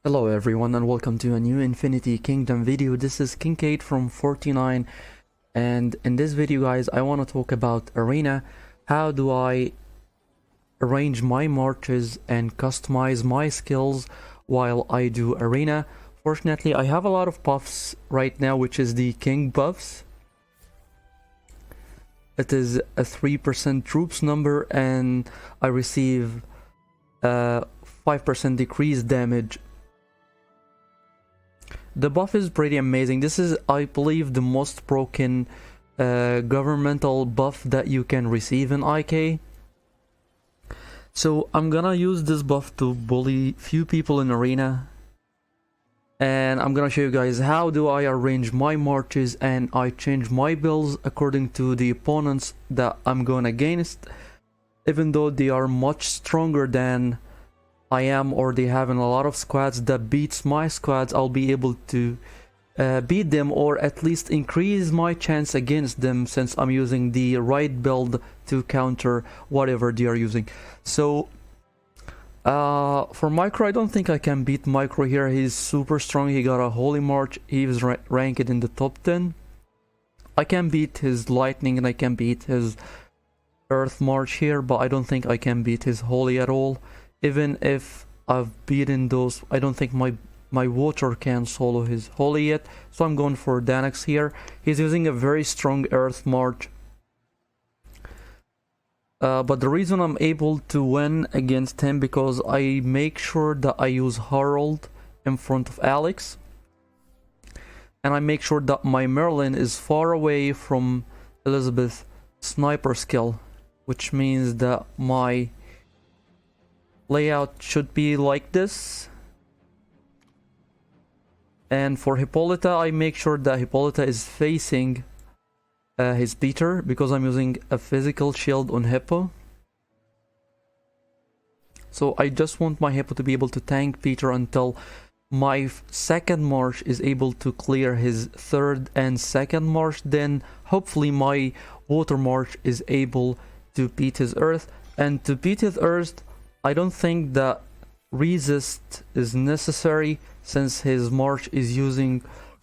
Hello everyone and welcome to a new Infinity Kingdom video. This is Kincaid from 49, and in this video guys I want to talk about Arena. How do I arrange my marches and customize my skills while I do Arena? Fortunately I have a lot of buffs right now, which is the King buffs. It is a 3% troops number and I receive 5% decreased damage. The buff is pretty amazing. This is, I believe, the most broken governmental buff that you can receive in IK. So I'm gonna use this buff to bully few people in Arena. And I'm gonna show you guys how do I arrange my marches and I change my builds according to the opponents that I'm going against. Even though they are much stronger than I am, or they have a lot of squads that beats my squads, I'll be able to beat them, or at least increase my chance against them, since I'm using the right build to counter whatever they are using. So for Micro, I don't think I can beat Micro here. He's super strong. He got a Holy March. He was ranked in the top 10. I can beat his Lightning and I can beat his Earth March here, but I don't think I can beat his Holy at all. Even if I've beaten those, I don't think my water can solo his Holy yet. So I'm going for Danax here. He's using a very strong Earth March. But the reason I'm able to win against him because I make sure that I use Harold in front of Alex. And I make sure that my Merlin is far away from Elizabeth's sniper skill. Which means that my layout should be like this. And for Hippolyta, I make sure that Hippolyta is facing his Peter, because I'm using a physical shield on Hippo. So I just want my Hippo to be able to tank Peter until my second march is able to clear his third and second march. Then hopefully my water march is able to beat his earth. And to beat his earth, I don't think that resist is necessary, since his march is using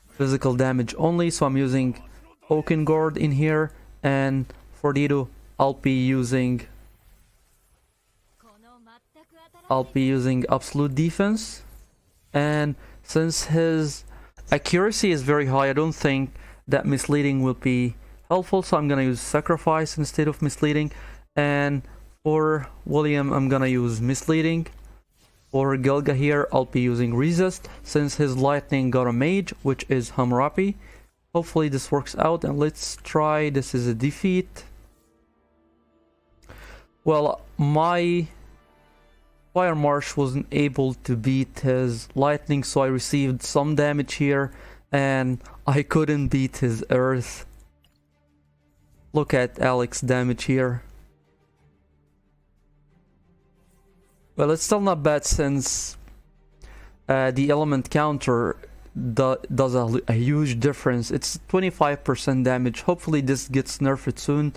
physical damage only. So I'm using Oaken Guard in here, and for Dido I'll be using absolute defense. And since his accuracy is very high, I don't think that misleading will be helpful, so I'm gonna use sacrifice instead of misleading. And for William, I'm gonna use misleading. For Gelga here, I'll be using resist, since his lightning got a mage, which is Hammurabi. Hopefully this works out, and let's try. This is a defeat. Well, my Fire March wasn't able to beat his lightning, so I received some damage here, and I couldn't beat his earth. Look at Alex's damage here. Well, it's still not bad, since the element counter does a huge difference. It's 25% damage. Hopefully this gets nerfed soon,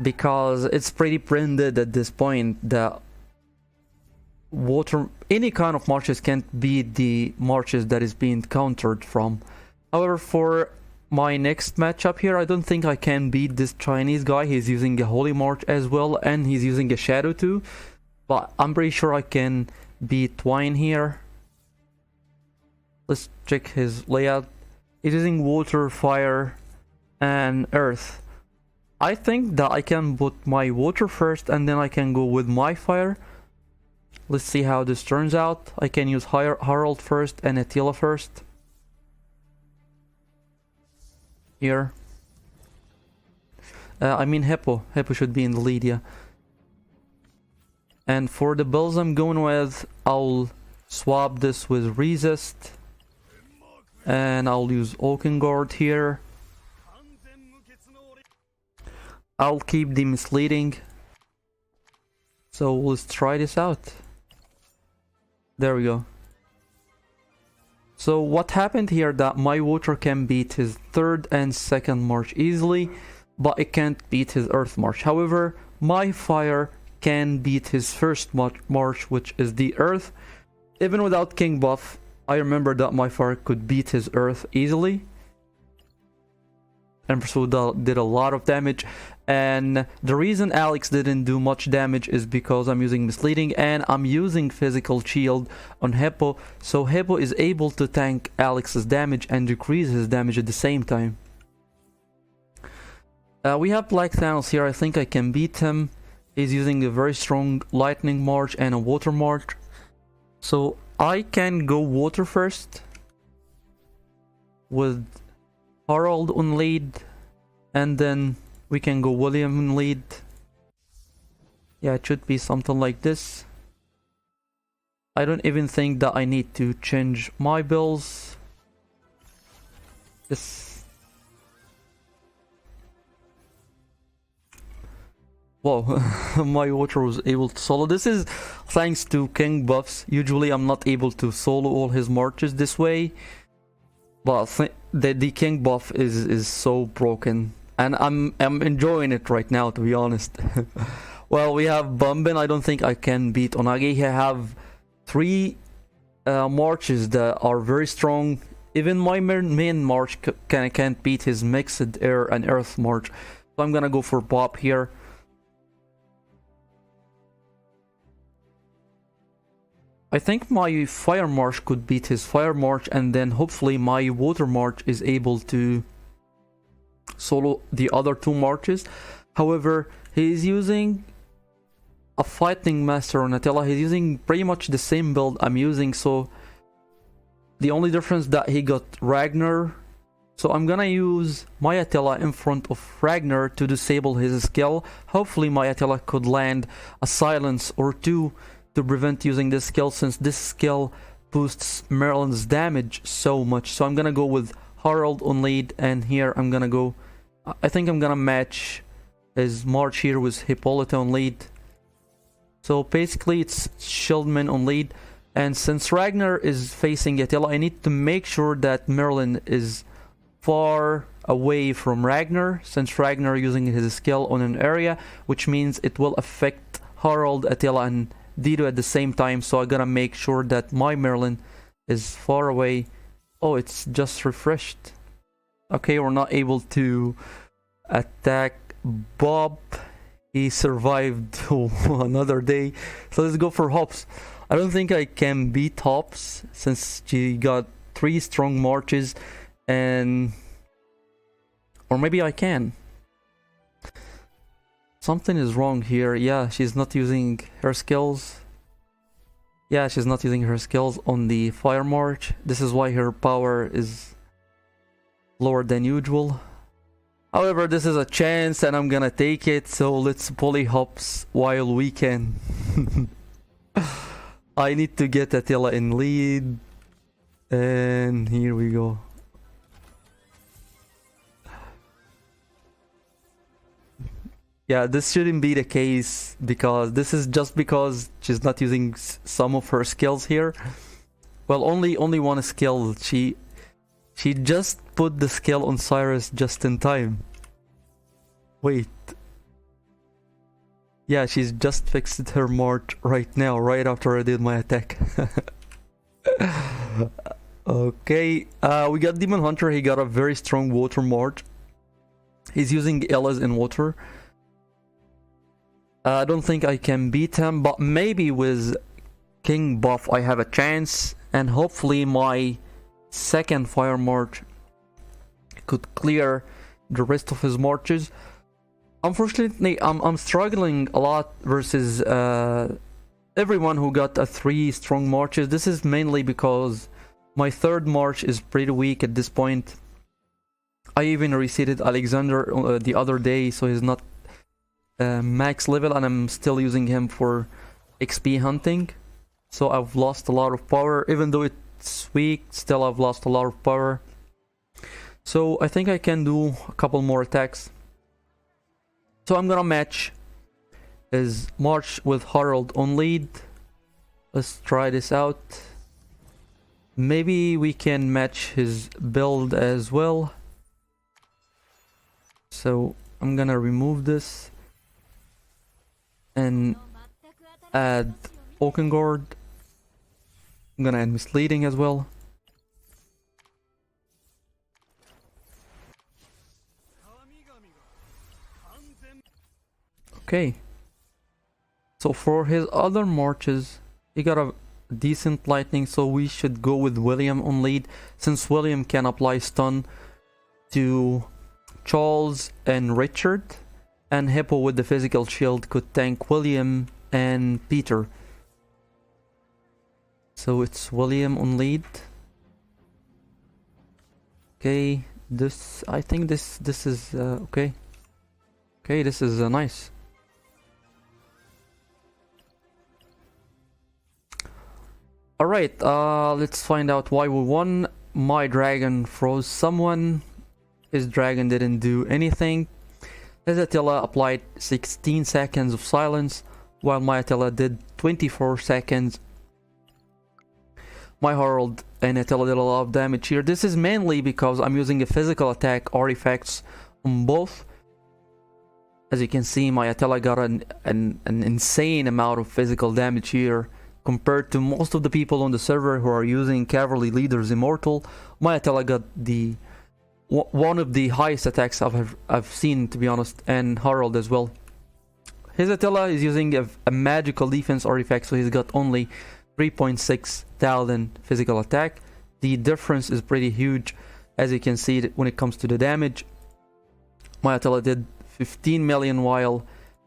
because it's pretty printed at this point that any kind of marches can't beat the marches that is being countered from. However, for my next matchup here, I don't think I can beat this Chinese guy. He's using a Holy March as well, and he's using a Shadow too. But I'm pretty sure I can beat Twine here. Let's check his layout. He's using water, fire, and earth. I think that I can put my water first, and then I can go with my fire. Let's see how this turns out. I can use Harold first and Attila first. Here. I mean Hippo. Hippo should be in the lead, yeah. And for the builds I'm going with, I'll swap this with resist. And I'll use Oaken Guard here. I'll keep the misleading. So let's try this out. There we go. So what happened here, that my water can beat his third and second march easily, but it can't beat his earth march. However, my fire can beat his first march, which is the earth. Even without King buff, I remember that my fire could beat his earth easily. And so that did a lot of damage. And the reason Alex didn't do much damage is because I'm using misleading and I'm using physical shield on Hippo. So Hippo is able to tank Alex's damage and decrease his damage at the same time. We have Black Thanos here. I think I can beat him. He's using a very strong lightning march and a water march. So I can go water first with Harold on lead, and then we can go William on lead. Yeah, it should be something like this. I don't even think that I need to change my bills. This. Whoa, my water was able to solo. This is thanks to King buffs. Usually I'm not able to solo all his marches this way. But the King buff is so broken. And I'm enjoying it right now, to be honest. Well, we have Bumbin. I don't think I can beat Onagi. I have 3 marches that are very strong. Even my main march can't beat his mixed air and earth march. So I'm gonna go for Bob here. I think my fire march could beat his fire march, and then hopefully my water march is able to solo the other 2 marches. However, he's using a fighting master on Attila. He's using pretty much the same build I'm using, so the only difference that he got Ragnar. So I'm gonna use my Attila in front of Ragnar to disable his skill. Hopefully my Attila could land a silence or 2 to prevent using this skill, since this skill boosts Merlin's damage so much. So I'm gonna go with Harold on lead, and here I'm gonna go, I think I'm gonna match his march here with Hippolyta on lead. So basically it's Shieldman on lead, and since Ragnar is facing Attila, I need to make sure that Merlin is far away from Ragnar, since Ragnar using his skill on an area, which means it will affect Harold, Attila, and Dido at the same time. So I gotta make sure that my Merlin is far away. Oh, it's just refreshed. Okay, we're not able to attack Bob. He survived another day. So let's go for Hops. I don't think I can beat Hops since she got 3 strong marches, and or maybe I can. Something is wrong here. Yeah, she's not using her skills. Yeah, she's not using her skills on the fire march. This is why her power is lower than usual. However, this is a chance and I'm gonna take it, so let's bully Hops while we can. I need to get Attila in lead. And here we go. Yeah, this shouldn't be the case, because this is just because she's not using some of her skills here. Well, only one skill. She just put the skill on Cyrus just in time. Wait. Yeah, she's just fixed her march right now, right after I did my attack. Okay, we got Demon Hunter. He got a very strong water march. He's using Ella's in water. I don't think I can beat him, but maybe with King buff I have a chance, and hopefully my second fire march could clear the rest of his marches. Unfortunately, I'm struggling a lot versus everyone who got a 3 strong marches. This is mainly because my 3rd march is pretty weak at this point. I even reseated Alexander the other day, so he's not max level, and I'm still using him for XP hunting. So I've lost a lot of power. Even though it's weak, still I've lost a lot of power. So I think I can do a couple more attacks. So I'm gonna match his march with Harold on lead. Let's try this out. Maybe we can match his build as well. So I'm gonna remove this and add Oakengard. I'm gonna add misleading as well. Okay. So for his other marches, he got a decent lightning, so we should go with William on lead, since William can apply stun to Charles and Richard, and Hippo with the physical shield could tank William and Peter. So it's William on lead. Okay, I think this is okay. Okay, this is nice. Alright, let's find out why we won. My dragon froze someone. His dragon didn't do anything. His Attila applied 16 seconds of silence, while my Attila did 24 seconds. My Herald and Attila did a lot of damage here. This is mainly because I'm using a physical attack artifacts on both. As you can see, my Attila got an insane amount of physical damage here. Compared to most of the people on the server who are using Cavalry Leader's Immortal, my Attila got one of the highest attacks I've seen, to be honest, and Harald as well. His Attila is using a magical defense artifact, so he's got only 3.6 thousand physical attack. The difference is pretty huge, as you can see when it comes to the damage. My Attila did 15 million, while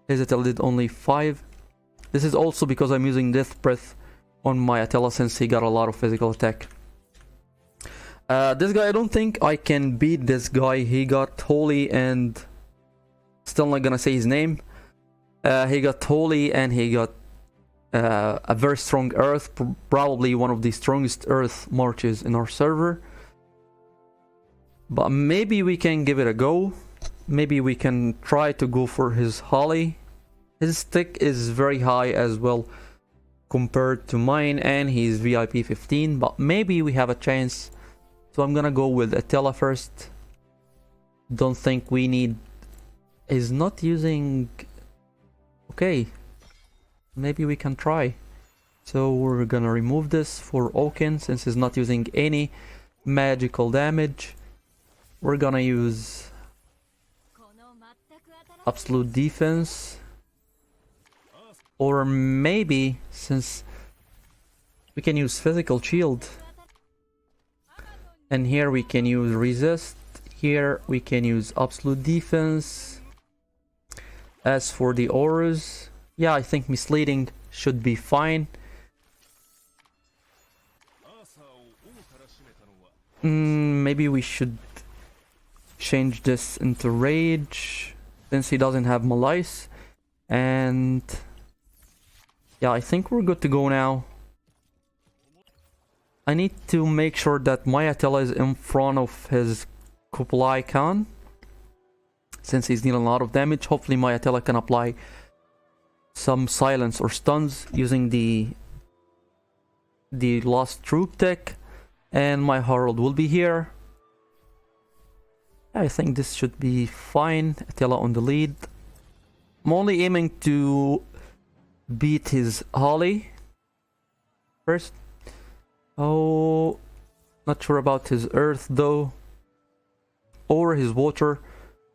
his Attila did only 5. This is also because I'm using Death Breath on my Attila, since he got a lot of physical attack. This guy, I don't think I can beat this guy. He got Holy and... Still not gonna say his name. He got Holy and he got a very strong Earth. Probably one of the strongest Earth marches in our server. But maybe we can give it a go. Maybe we can try to go for his Holly. His stick is very high as well compared to mine, and he's VIP 15, but maybe we have a chance. So I'm gonna go with Attila first. Don't think we need... He's not using... Okay, maybe we can try. So we're gonna remove this for Oaken, since he's not using any magical damage. We're gonna use absolute defense. Or maybe, since we can use physical shield, and here we can use resist, here we can use absolute defense. As for the auras, yeah, I think misleading should be fine. Maybe we should change this into rage, since he doesn't have malice. And yeah, I think we're good to go now. I need to make sure that my Attila is in front of his Kublai Khan, since he's dealing a lot of damage. Hopefully my Attila can apply some silence or stuns using the Lost Troop deck, and my Herald will be here. I think this should be fine. Attila on the lead. I'm only aiming to beat his Holly first. Oh, not sure about his Earth though, or his Water.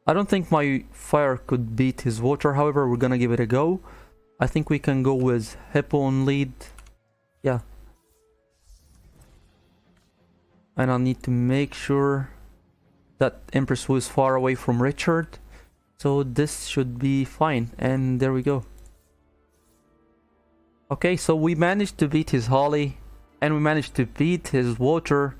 I don't think my Fire could beat his Water. However, we're gonna give it a go. I think we can go with Hippo on lead. Yeah, and I need to make sure that Empress Wu is far away from Richard, so this should be fine. And there we go. Okay, so we managed to beat his Holly, and we managed to beat his Water,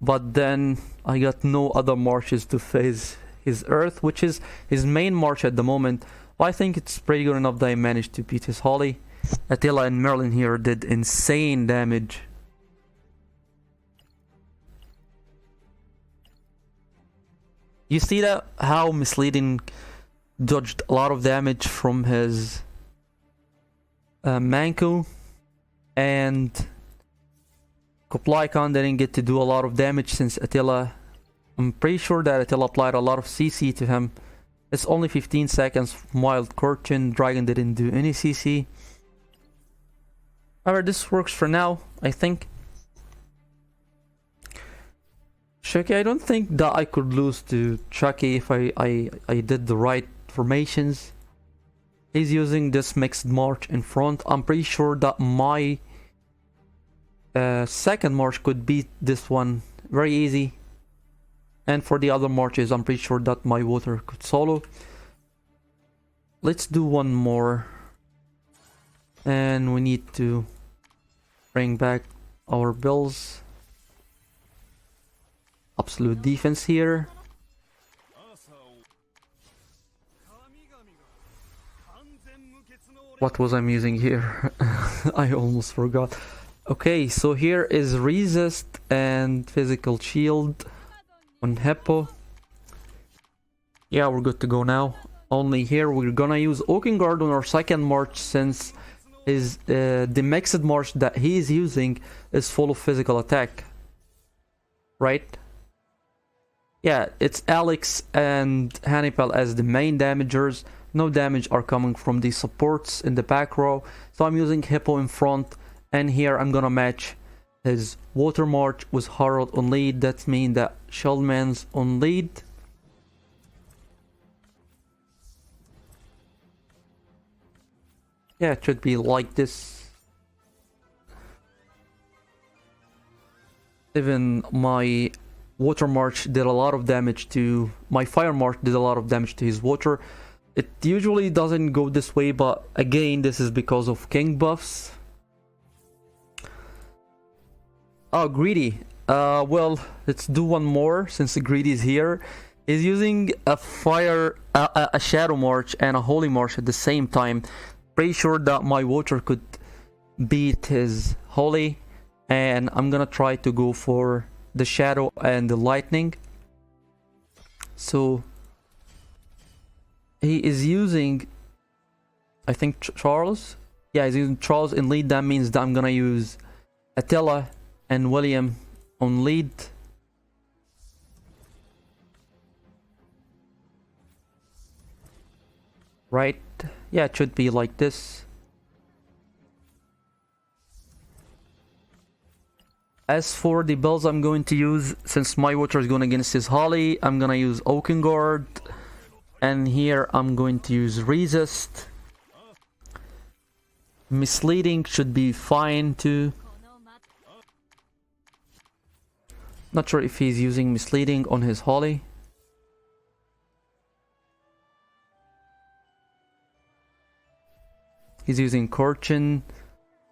but then I got no other marches to face his Earth, which is his main march at the moment. But I think it's pretty good enough that I managed to beat his Holly. Attila and Merlin here did insane damage. You see that how misleading dodged a lot of damage from his Manku, and Kublai Khan didn't get to do a lot of damage since Attila... I'm pretty sure that Attila applied a lot of CC to him. It's only 15 seconds. Wild Corchin Dragon didn't do any CC. However, this works for now, I think. Chucky, I don't think that I could lose to Chucky if I did the right formations. He's using this mixed march in front. I'm pretty sure that my second march could beat this one very easy. And for the other marches, I'm pretty sure that my water could solo. Let's do one more. And we need to bring back our bills. Absolute defense here. What was I using here? I almost forgot. Okay, so here is resist and physical shield on Hippo. Yeah, we're good to go now. Only here we're gonna use Oaken Guard on our second march, since the mixed march that he is using is full of physical attack. Right? Yeah, it's Alex and Hannibal as the main damagers. No damage are coming from the supports in the back row. So I'm using Hippo in front, and here I'm gonna match his water march with Harold on lead. That means that Sheldman's on lead. Yeah, it should be like this. Even my water march did a lot of damage to... My fire march did a lot of damage to his water. It usually doesn't go this way, but again, this is because of king buffs. Oh, Greedy. Well, let's do one more since the Greedy is here. He's using a fire, a shadow march and a holy march at the same time. Pretty sure that my water could beat his holy, and I'm gonna try to go for the shadow and the lightning. So he is using, I think, Charles. Yeah, he's using Charles in lead. That means that I'm gonna use Attila and William on lead. Right? Yeah, it should be like this. As for the builds I'm going to use, since my water is going against his Holly, I'm gonna use Oaken Guard. And here I'm going to use Resist. Misleading should be fine too. Not sure if he's using Misleading on his Holly. He's using Corchin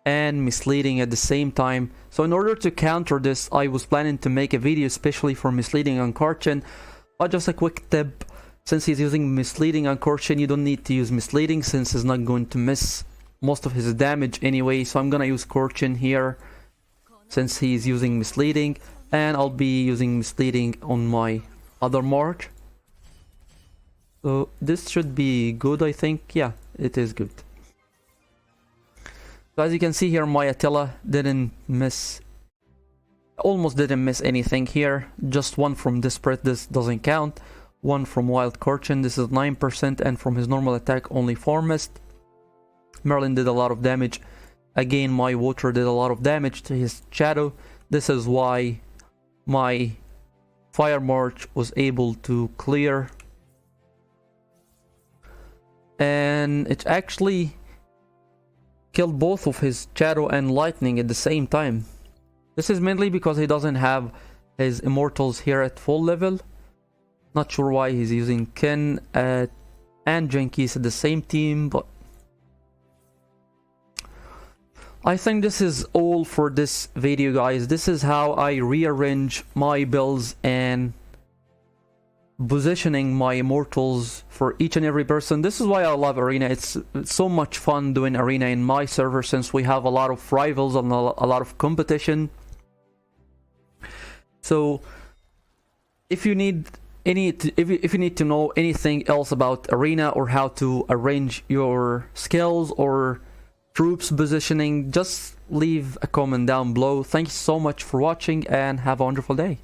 and Misleading at the same time. So in order to counter this, I was planning to make a video especially for Misleading on Corchin. But just a quick tip, since he's using Misleading on Corchin, you don't need to use Misleading since he's not going to miss most of his damage anyway. So I'm gonna use Corchin here since he's using Misleading, and I'll be using Misleading on my other march. So this should be good, I think. Yeah, it is good. So as you can see here, my Attila didn't miss, almost didn't miss anything here. Just one from Desperate, this doesn't count. One from Wild Corchin, this is 9%, and from his normal attack only 4 missed. Merlin did a lot of damage. Again, my water did a lot of damage to his shadow. This is why my fire march was able to clear. And it actually killed both of his shadow and lightning at the same time. This is mainly because he doesn't have his immortals here at full level. Not sure why he's using Ken and Jenkins at the same team, but I think this is all for this video, guys. This is how I rearrange my builds and positioning my immortals for each and every person. This is why I love Arena. It's so much fun doing Arena in my server, since we have a lot of rivals and a lot of competition. So if you need if you need to know anything else about Arena or how to arrange your skills or troops positioning, just leave a comment down below. Thank you so much for watching and have a wonderful day.